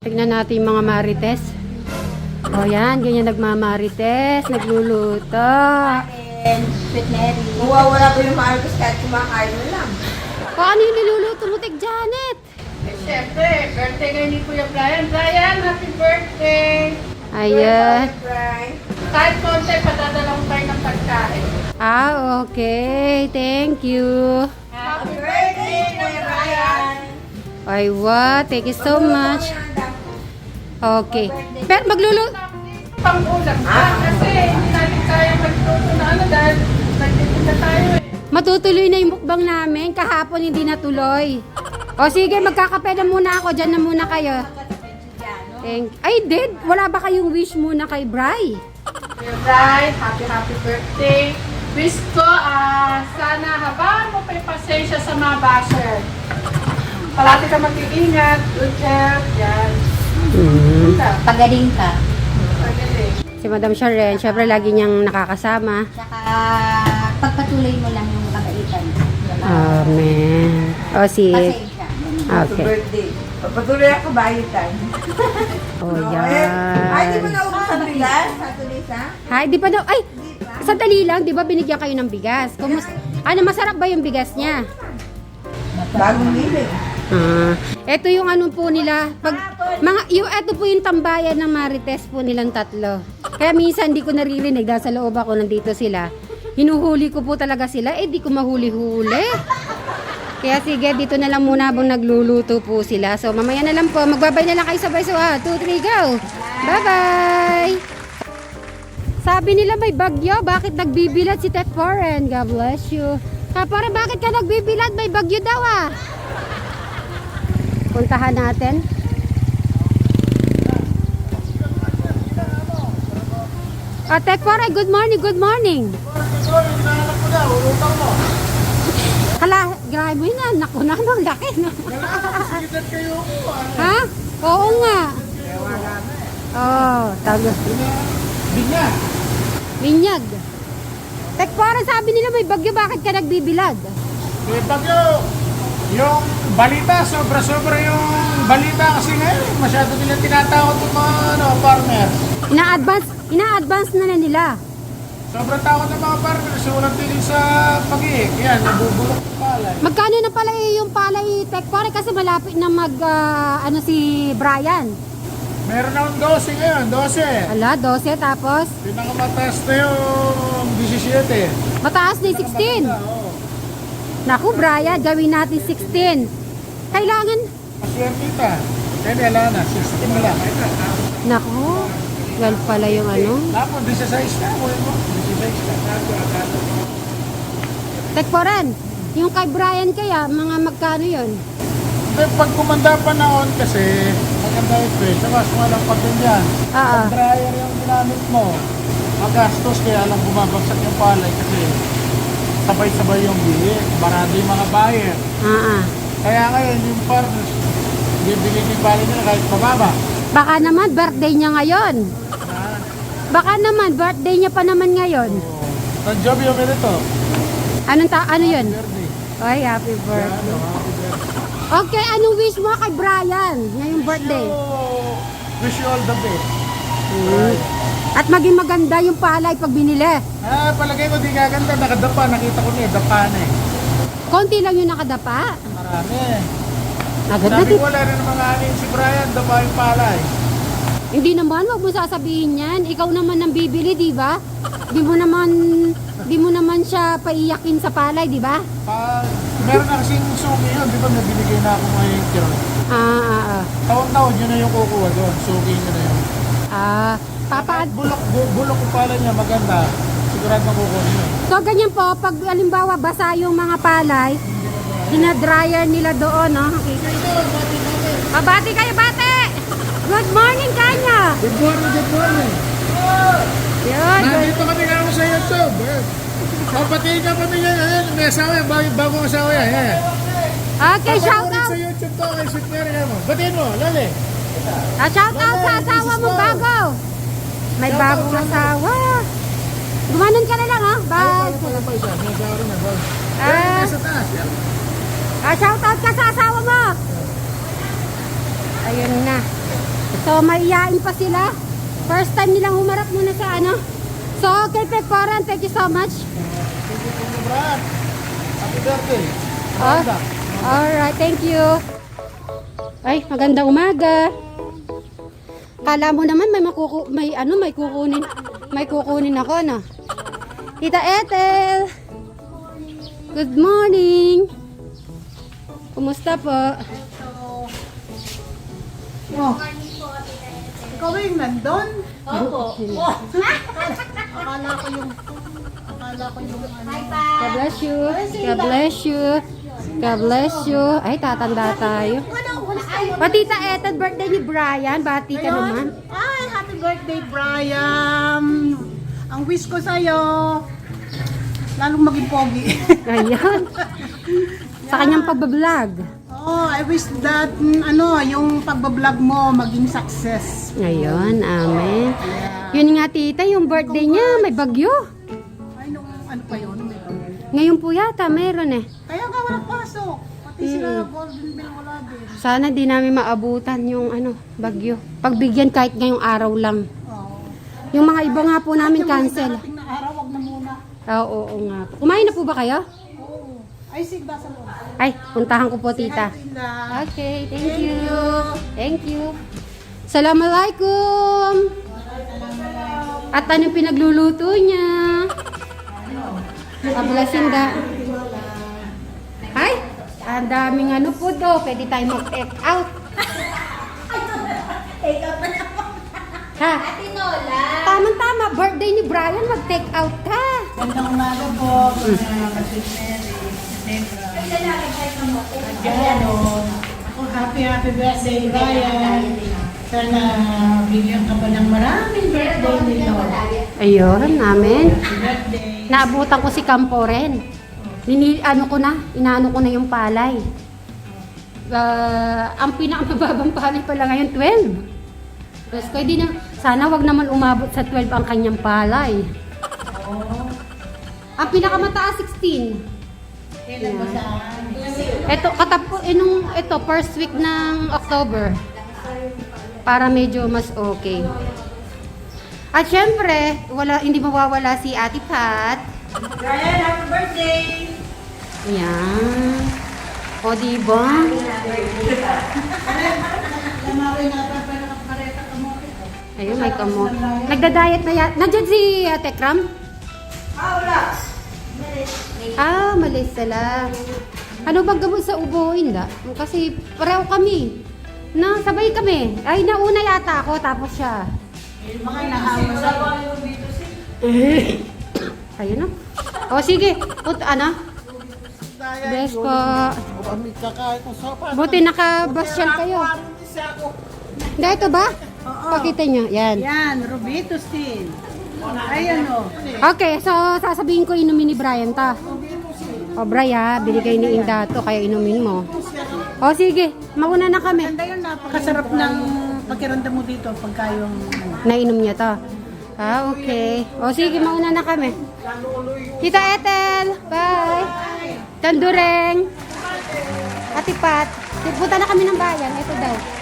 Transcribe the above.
tignan natin yung mga marites. O yan, ganyan nagmamarites, nagluluto. Sweet Mary. Wala ko yung marites kahit kumakain mo lang. O ano yung niluluto mo, Tek Janet? Siyempre, birthday ngayon ni Kuya Brian. Brian, happy birthday! Ayan. Kahit konti, padadala ko tayo ng pagkain. Okay. Thank you. Happy birthday, Kuya Brian! Ay, wow. Thank you so much. Okay. Pero magluluto. Pang-ulam ka kasi hindi natin kaya magluto na ano dahil nagtitinda tayo eh. Matutuloy na yung mukbang namin. Kahapon hindi natuloy. O sige, magkakape na muna ako. Diyan na muna kayo. Ay, did? Wala ba kayong wish muna kay Bri? Kuya Brian, happy birthday. Wish ko, sana habang mo pa yung pasensya sa mga basher. Palati ka mag-iingat, good health, yan. Pagaling ka. Pagaling. Si Madam Sharon, syempre lagi niyang nakakasama. Saka pagpatuloy mo lang yung kabaitan. Amen. O si... Pasensya. Okay. Birthday. Patuloy ako bayitan. O Ay, di yan. ba naubos ang bigas? Sa Tulisa? Ay, di pa daw... Ay! Sandali lang, di ba binigyan kayo ng bigas? Ano, masarap ba yung bigas niya? Bagong bili. Ito yung ano po nila. Ito po yung tambayan ng Marites po nilang tatlo. Kaya minsan di ko naririnig dahil sa loob ako nandito sila. Hinuhuli ko po talaga sila. Di ko mahuli-huli. Kaya sige, dito na lang muna habang nagluluto po sila. So mamaya na lang po. Magbabay na lang kayo sabay. So 1, 2, 3, go! Bye-bye! Sabi nila may bagyo. Bakit nagbibilad si Tet Foreign? God bless you. Kapara, bakit ka nagbibilad? May bagyo daw Puntahan natin. Tek Foreign, good morning, good morning. Hala, grabe mo yun. Naku na, ang laki. No? Ha? Oo nga. Tago. Binyag. Binyag. Tek Foreign, sabi nila may bagyo. Bakit ka nagbibilad? May bagyo. Yung balita, sobra-sobra yung balita kasi ngayon. Masyado nila tinatakot yung mga farmers. Ina-advance na nila. Sobrang takot ng mga farmers. Walang tingin sa pag-iik. Yan, nabubulok yung palay. Magkano na pala yung palay, Tek Foreign? Kasi malapit na si Brian. Meron akong 12 ngayon, 12. Ala, 12 tapos? Pinakamataas na yung 17. Mataas na yung 16. Oo. Naku, Brian, gawin natin 16. Kailangan. Maswertita. Kaya wala na, 16 na lang. Naku, 12 pala yung ano. Tapos, 16 na. Ulit mo, 16 na. Tek Foreign, yung kay Brian kaya, mga magkano yun? Pag kumanda panahon kasi, maganda yung presyo. Mas walang pagkin yan. Oo. Pag dryer yung ginamit mo, magastos kaya lang bumabagsak yung palay kasi sabay-sabay yung bili. Marami yung mga buyer. Kaya ngayon yung farmers, bibili yung palay nila kahit mababa. Baka naman, birthday niya ngayon. Baka naman, birthday niya pa naman ngayon. Ang job yung ganito. Ano yun? Birthday. Ay, happy birthday. Ano, happy birthday. Okay, anong wish mo kay Brian ngayong birthday? Wish you all the best. At maging maganda yung palay pag binili. Palagay ko di gaganda. Nakadapa. Nakita ko niya. Dapa na eh. Konti lang yung nakadapa. Marami. Agad Sabi na ko wala rin mga anin si Brian. Dapa yung palay. Hindi naman, wag mo sasabihin yan. Ikaw naman ang bibili, di ba? Di mo naman siya paiyakin sa palay, di ba? Meron na kasing suki yun. Di ba nabinigay na ako ngayon yun? Taon-taon yun na yung kukuha doon. Suki nyo na yun. Kahit bulok yung palay niya maganda. Sigurado na kukuha yun. So, ganyan po, pag alimbawa basa yung mga palay, dinadryer nila doon, no? Okay. Bati kayo, bate! Good morning, kanya! Good morning, good morning. Yun, Nandito kami nga sa YouTube. Papatiin ka kami yan. Ayan, may asawa yan. Bagong asawa yan. Ayan. Okay, shout Papanulit out! sa YouTube to kay Sweet Mary mo. Batiin mo, lali. Shout out sa asawa mo bago! May bagong asawa. Gumanon ka na lang, ha? Bye! Pala pa isa. May asawa rin yan. Ah. Sa taas. Yan. Shout out ka sa asawa mo! Ayun na. So, maiyain pa sila. First time nilang humarap muna sa ano. So, kay Pekporan, thank you so much. Thank you, Kuya Brad. Happy birthday. Oh, Maganda. alright, thank you. Ay, magandang umaga. Kala mo naman may kukunin ako, no? Tita Ethel. Good morning. Kumusta po? Oh. Ikaw yung nandun? Opo. Akala ko yung God bless you. God bless you. God bless you. Ay, tatanda tayo. O, Tita Ethel, birthday ni Brian. Bati ka naman. Ay, happy birthday, Brian! Ang wish ko sa'yo, lalong maging pogi. Ayan. Sa kanyang pagbablog. Oh, I wish that, yung pagbablog mo maging success. Ayun, amen. Yun nga, tita, yung birthday niya, may bagyo. Ay, nung ano pa yun? May bagyo. Ngayon po yata, meron eh. Kaya nga walang pasok. Pati sila Golden Bill wala din. Sana di namin maabutan yung bagyo. Pagbigyan kahit ngayong araw lang. Oh. Yung mga iba nga po namin cancel. Darating na araw, wag na muna. Oo nga. Kumain na po ba kayo? Oo. Ay, sigda sa loob. Ay, puntahan ko po, tita. Tinda. Okay, thank you. Thank you. Assalamualaikum. At anong pinagluluto niya? Ablasinda. Ay, ang daming po do. Pwede tayo mag-take out. Take out na naman. Ha? Tinola. Tamang-tama, birthday ni Brian, mag-take out ka. Gandang umaga po. Ako, happy birthday, Brian. Sana bigyan ka pa ng maraming birthday nito. Ayun, namin. Happy birthday. Naabutan ko si Campo rin. Inaano ko na yung palay. Ang pinakamababang palay pala ngayon, 12. Tapos kaya na, sana wag naman umabot sa 12 ang kanyang palay. Ang pinakamataas, 16. Kailan mo saan? Ito, first week ng October. Para medyo mas okay. At syempre, hindi mawawala si Ate Pat. Brian, happy birthday. Ayan. O, diba? Ayun, may kamo. Nagda-diet na yan. Nandiyan si Ate Kram? Wala. Malis sila. Ano bang gamot sa ubo? Hindi. Kasi pareho kami. Sabay kami. Ay, nauna yata ako, tapos siya. Baka nahawa sa Ayun na. O, sige. Bless po. O kami kakain ko sopa. Buti nakabasyal kayo. Hindi, ito ba? Pakita nyo. Yan. Yan, Rubito Stin. Ayan o. Okay, so sasabihin ko inumin ni Brian ta. O Brian, binigay ni Inda to, kaya inumin mo. O sige, mauna na kami. Ganda yun, napakasarap ng pakiramdam mo dito pagka yung... Nainom niya to. Okay. O sige, mauna na kami. Tita Ethel, bye. Tandureng. Ate Pat, punta na kami ng bayan. Ito daw.